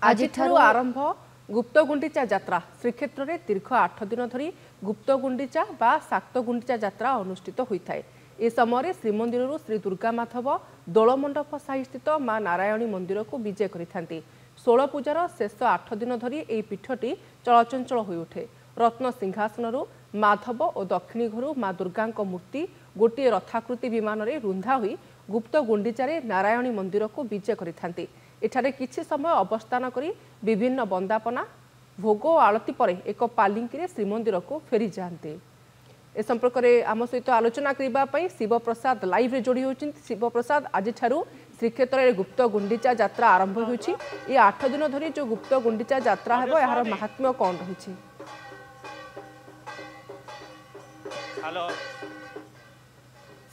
आज आरंभ गुप्त गुंडीचा यात्रा श्रीक्षेत्र में दीर्घ 8 दिन धरी गुप्त गुंडीचा बा शाक्त गुंडीचा यात्रा अनुष्ठित होता है। ए समय श्रीमंदिर श्री दुर्गा माधव दोलमंडप साही स्थित माँ नारायणी मंदिर को विजय करते। 16 पूजार शेष 8 दिन धरी यह पीठटी चलचंचल हो उठे। रत्न सिंहासन माधव और दक्षिणी घर माँ दुर्गा मूर्ति गोटे रथाकृति विमान में रुंधा हुई गुप्त गुंडीचारे नारायणी मंदिर को विजय करते। एठारे किछि समय अवस्थान करी विभिन्न बंदापना भोग और आलती पर एक पालिंकी श्रीमंदिर को फेरी जाते। ए संपर्क में आम सहित आलोचना करने शिवप्रसाद लाइव रे जोड़ी होती। शिवप्रसाद, आज श्रीक्षेत्र में गुप्त गुंडीचा यात्रा आरंभ होती। 8 दिन धरी जो गुप्त गुंडीचा यात्रा है यार महात्म्य कौन रही?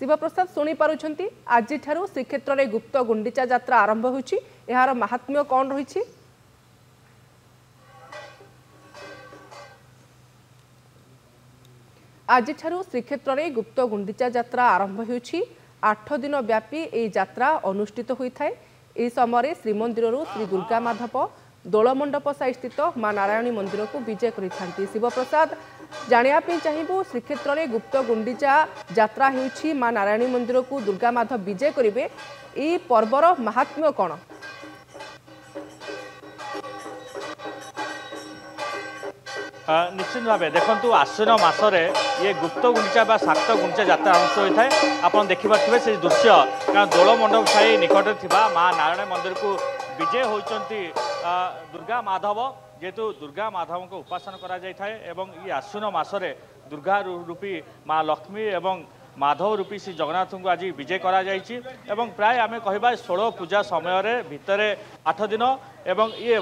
शिवप्रसाद शुणी पारुछंती, आज श्रीक्षेत्र में गुप्त गुंडीचा यात्रा आरंभ होती, यार महात्म्य कौन रही? आज श्रीक्षेत्र में गुप्त गुंडीचा यात्रा आरंभ होती। 8 दिन व्यापी यह यात्रा अनुष्ठित होता है। यह समय श्रीमंदिर श्री दुर्गा माधव दोलमंडप साही स्थित माँ नारायणी मंदिर को विजय करते। शिवप्रसाद, जानापी चाहिए श्रीक्षेत्र में गुप्त गुंडीचा यात्रा होती, माँ नारायणी मंदिर को दुर्गा माधव विजय करेंगे, ये पर्वर महात्म्य कौन? निश्चित भाव देखु आश्विन मसरे ये गुप्त गुंडीचा बा शाक्त गुंडीचा यात्रा अनुष्ठित होता है। आप देखिपे से दृश्य कारण दोलमंडप साही निकट माँ नारायण मंदिर को विजय होती दुर्गा माधव, जेहेतु दुर्गा माधव को उपासना करा जाए एवं ये आश्विन मसरे दुर्गा रूपी माँ लक्ष्मी एवं माधव रूपी श्री जगन्नाथ को आज विजय करा जायछि। एवं प्राय आम कह 16 पूजा समय भितर 8 दिन एवं ये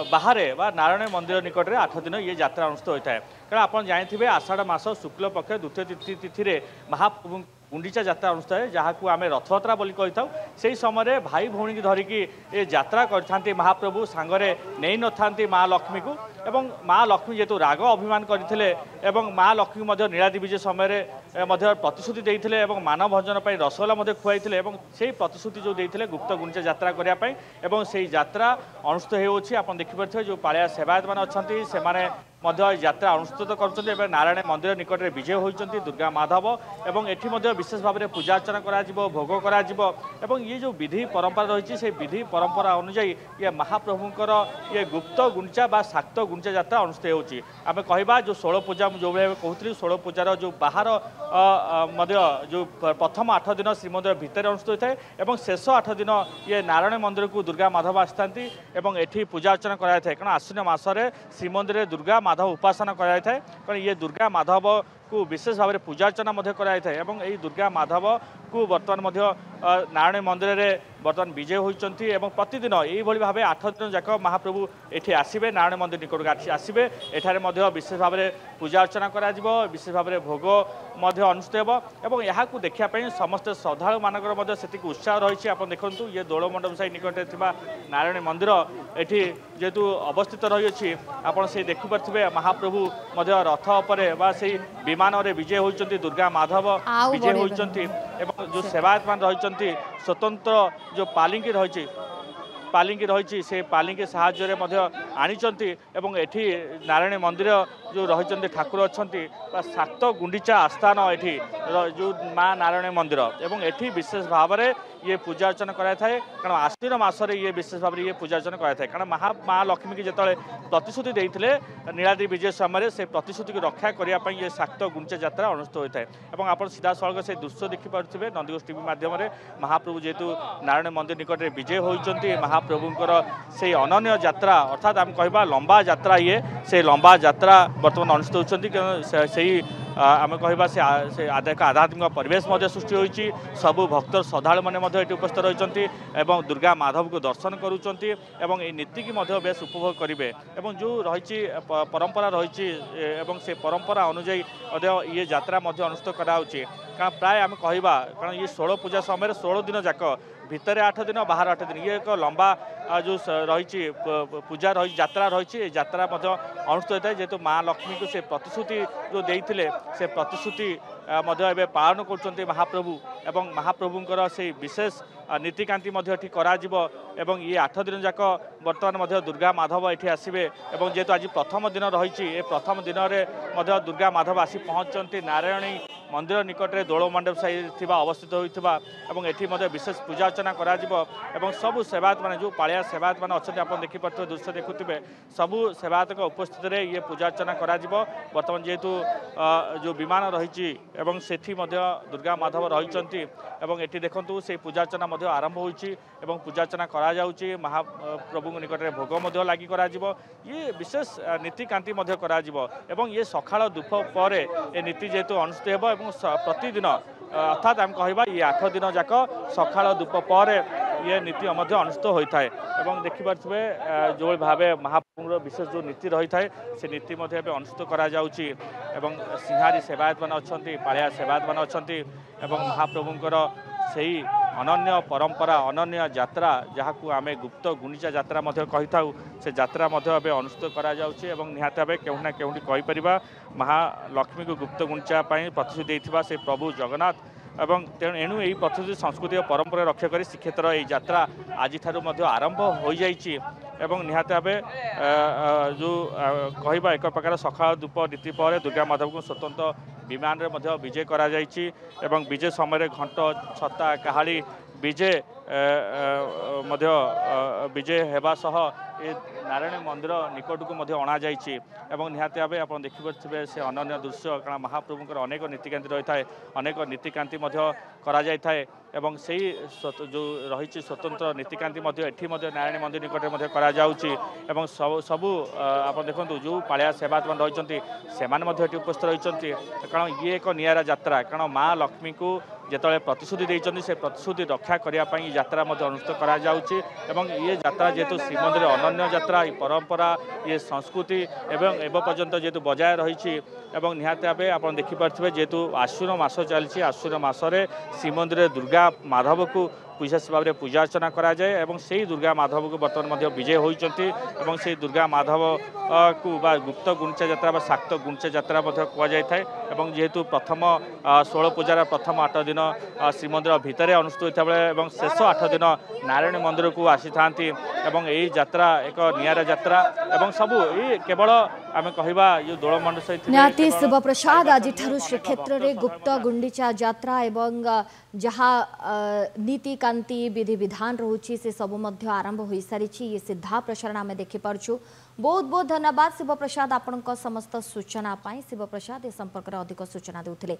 बाहर बा नारायण मंदिर निकट में 8 दिन ये यात्रा अनुष्ठित होता है। कारण आप जानते आषाढ़ मास शुक्ल पक्ष द्वितीय तिथि महाप्रभु गुंडीचा यात्रा अनुष्ठित है, जहाँ को आम रथयात्रा बोली कही था। से समय भाई भौणी की धरिकी ये यात्रा करते महाप्रभु सांगरे नहीं न था माँ लक्ष्मी को। एवं माँ लक्ष्मी जेतु राग अभिमान करते एवं माँ लक्ष्मी नीलाद्रि विजय समय प्रतिश्रुति देते एवं मानव भंजन पर रसगोला खुआई एवं से प्रतिश्रुति जो देते गुप्त गुंडीचा यात्रा करने एवं से यात्रा अनुष्ठित होती। आप देखिपे जो पालिया सेवायत मान अच्छा से यात्रा अनुष्ठित कर नारायण मंदिर निकट में विजय होती दुर्गा माधव एवं एठी विशेष भाव में पूजा अर्चना करा भोग करा ये जो विधि परंपरा रही है विधि परंपरा अनुजाई ये महाप्रभुंकर ये गुप्त गुंडीचा बा शाक्त गुंडीचा यात्रा अनुष्ठित होती। आम कह जो 16 पूजा जो भाई कहती 16 पूजार जो बाहर जो प्रथम 8 दिन श्रीमंदिर भितर अनुष्ठित होता है शेष 8 दिन ये नारायण मंदिर को दुर्गा माधव आसती एठी पूजा अर्चना कराई था। कारण आश्विन मसरे श्रीमंदिर दुर्गा माधव उपासना कराई था। कारण ये दुर्गा माधव को विशेष भाव में पूजा अर्चना कराई था एवं यही दुर्गा माधव को बर्तमान नारायण मंदिर में बर्तमान विजय होती एवं प्रतिदिन यही भाव 8 दिन जाक महाप्रभु ये आसबे नारायण मंदिर निकट को आसबे एठारे विशेष भाव में पूजा अर्चना करा विशेष भाव में भोग अनुष्ठित हो यहाँ देखापी समस्त श्रद्धा मानकर से उत्साह रही। आप देखु ये दोलमंडप साही निकट में नारायण मंदिर ये जेहेतु अवस्थित रही आप देखिपे महाप्रभु रथ पर से विमान रे विजय होती दुर्गा माधव विजय होती एवं जो सेवायत मान रही स्वतंत्र जो पालिंकी रही से पालिंकी साहाय्य आनीचंती एवं एठी नारायण मंदिर जो रही ठाकुर अच्छा शाक्त गुंडीचा आस्थान एठी जो माँ नारायण मंदिर एवं एठी विशेष भाव में ये पूजा अर्चना कराई था। कारण आश्विन मसरे ये विशेष भाव में ये पूजा अर्चना कराई था। कारण माँ लक्ष्मी की जिते प्रतिश्रुति देते नीलाद्रि विजय समय से प्रतिश्रुति को रक्षा करने ये शाक्त गुंडीचा यात्रा अनुष्ठित होता है। आप सीधा सड़क से दृश्य देखिपे नंदीघोष टीवी माध्यम महाप्रभु जेहेतु नारायण मंदिर निकट में विजय होती महाप्रभुंकर से अनन्य यात्रा अर्थात आम कह लंबा यात्रा ये से लंबा यात्रा बर्तमान अनुष्ठित होती। आम कह से आध्यात्मिक परिवेश सृष्टि होती सबू भक्त श्रद्धालु मैंने उपस्थित रही दुर्गा माधव को दर्शन करुँच नीति की बेस उपभोग करेंगे जो रही परंपरा रही से परंपरा अनुजाई ये यात्रा अनुष्ठित कराऊँच। कारण प्राय आम कह कारण ये 16 पूजा समय 16 दिन जाक भितर 8 दिन बाहर 8 दिन ये एक लंबा जो रही पूजा रही यात्रा रही यात्रा अनुष्ठित होता है जेहेतु माँ लक्ष्मी को से प्रतिश्रुति जो देते से प्रतिश्रुति पालन कर महाप्रभु एवं महाप्रभुंर से विशेष नीतिकांति एवं ये 8 दिन जाक बर्तमान दुर्गा माधव ये आसवे जेहेतु आज प्रथम दिन रही प्रथम दिन में दुर्गा माधव आसी पहुँचती नारायणी मंदिर निकट में दोल मंडप साई अवस्थित होता ये विशेष पूजा अर्चना कर सबू सेवायत मैंने जो पालिया सेवायत मैंने अच्छा आप देखिपे दृश्य देखुए सबू सेवायत उपस्थित रे ये पूजा अर्चना बर्तमान जेहेतु जो विमान रही दुर्गा माधव रही देखु से पूजा अर्चना आरंभ होती पूजा अर्चना करा महाप्रभु निकट में भोग लगी ये विशेष नीतिकांति ये सकाळ धूप पर ये नीति जेहेतु अनुष्ठित हो प्रतिदिन अर्थात आम कह ये 8 दिन जाक सकाळ धूप पर ये नीति अनुष्ठित होता है देखिपे जो भाव महाप्रभुर विशेष जो नीति रही है से नीति अनुष्ठित करा सिंहारी सेवायत मैंने अच्छा पालिया सेवायत मैंने अच्छा महाप्रभुंर से अनन्य परंपरा अनन्य यात्रा जहाँ को आम गुप्त गुंडीचा यात्रा कही था से यात्रा अनुष्ठित करा निहाती भाव केउना केउंटी कहीपर महालक्ष्मी को गुप्त गुंडीचा प्रतिश्रुति देता से प्रभु जगन्नाथ एवं तेणु एणु यही प्रतिश्रुति संस्कृति और परंपरा रक्षा कर श्रीक्षेत्र ये यात्रा आज आरंभ हो जाइए निहाती भाव जो कहवा एक प्रकार सकाळ धूप नीति पर दुर्गा माधव को स्वतंत्र विमान में विजय करा विजय समय घंट छता काहाली विजय विजय होगा सह ये नारायण मंदिर निकट को अणा निहाती भाव आप देखिपे से अनन्य दृश्य कारण महाप्रभुंर अनेक नीतिकांति रही है अनेक नीतिकांति करा से जो रही स्वतंत्र नीतिकांति नारायण मंदिर निकट में करा सबू आप देखो जो पालिया सेवायत मान रही से उपस्थित रही कारण ये एक निरा यात्रा कारण माँ लक्ष्मी को जिते प्रतिश्रुति देते से प्रतिश्रुति रक्षा करने यात्रा अनुष्ठित करा ये यात्रा जेहेतु श्रीमंदिर अनन्य यात्रा ये परंपरा ये संस्कृति एवं एवं पर्यंत जेहेतु बजाय रही निहाती भाव आप देखिपे जेहेतु आश्विन मास चलती आश्विन मसरे श्रीमंदिर दुर्गा माधव को विशेष भाव में पूजा अर्चना कराए से दुर्गा माधव को बर्तमान विजय होती से दुर्गा माधव को गुप्त गुंडीचा यात्रा शाक्त गुंडीचा यात्रा कहुए जेहेतु प्रथम 16 पूजार प्रथम 8 दिन श्रीमंदिर भितर अनुष्ठित होता है शेष 8 दिन नारायण मंदिर को आसी था यही यात्रा एक निरा यात्रा सबू ये केवल आम कहवा ये दोल मंडप निहाती शिव प्रसाद आज श्रीक्षेत्र में गुप्त गुंडीचा यात्रा एवं जहाँ नीतिकांति विधि विधान रोचे से सबू आरंभ हो सारी ये सीधा प्रसारण आम देखिपु बहुत बहुत धन्यवाद शिव प्रसाद आपण समस्त सूचना शिव प्रसाद ए संपर्क में अधिक सूचना देउथिले।